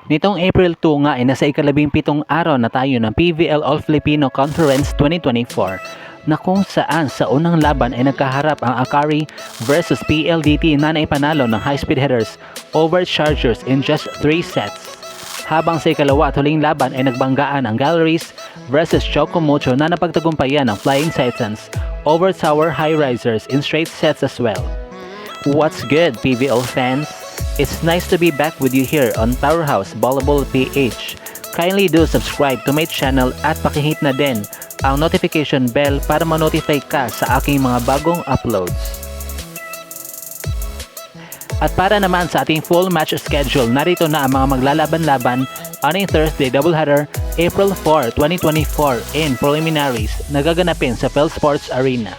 Nitong April 2 nga ay nasa ika-17 araw na tayo ng PVL All-Filipino Conference 2024 na kung saan sa unang laban ay nagkaharap ang Akari versus PLDT na naipanalo ng high-speed hitters Overchargers in just 3 sets. Habang sa ikalawa at huling laban ay nagbanggaan ang Galleries versus Chocomucho na napagtagumpayan ng Flying Titans over Tower High Risers in straight sets as well. What's good, PVL fans? It's nice to be back with you here on Powerhouse Volleyball PH. Kindly do subscribe to my channel at pakihit na din ang notification bell para ma-notify ka sa aking mga bagong uploads. At para naman sa ating full match schedule, narito na ang mga maglalaban-laban on a Thursday doubleheader April 4, 2024 in preliminaries na gaganapin sa Phil Sports Arena.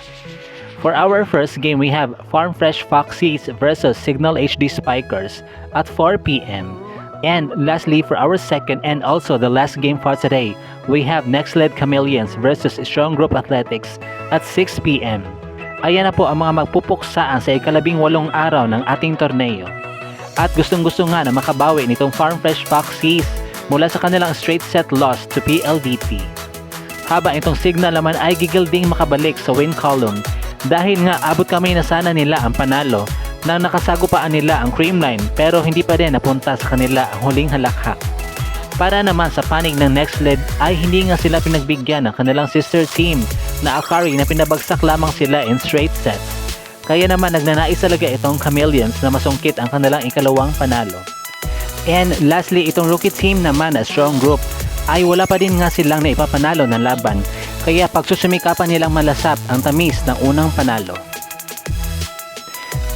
For our first game, we have Farm Fresh Foxies versus Signal HD Spikers at 4 p.m. And lastly, for our second and also the last game for today, we have Next-Led Chameleons versus Strong Group Athletics at 6 p.m. Ayan na po ang mga magpupuksaan sa ika-18 araw ng ating torneo. At gustong-gusto nga na makabawi nitong Farm Fresh Foxies mula sa kanilang straight set loss to PLDT. Habang itong Signal naman ay gigilding makabalik sa win column dahil nga abot kami na sana nila ang panalo nang nakasagupaan nila ang Creamline pero hindi pa din napunta sa kanila ang huling halakhak. Para naman sa panig ng Next-Led ay hindi nga sila pinagbigyan ng kanilang sister team na Akari na pinabagsak lamang sila in straight sets. Kaya naman nagnanais talaga itong Chameleons na masungkit ang kanilang ikalawang panalo. And lastly, itong rookie team naman na Strong Group ay wala pa din nga silang naipapanalo ng laban. Kaya pagsusumikapan nilang malasap ang tamis ng unang panalo.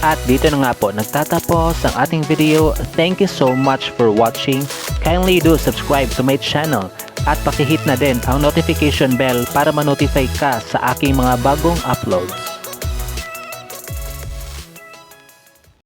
At dito na nga po nagtatapos ang ating video. Thank you so much for watching. Kindly do subscribe to my channel at pakihit na din ang notification bell para ma-notify ka sa aking mga bagong uploads.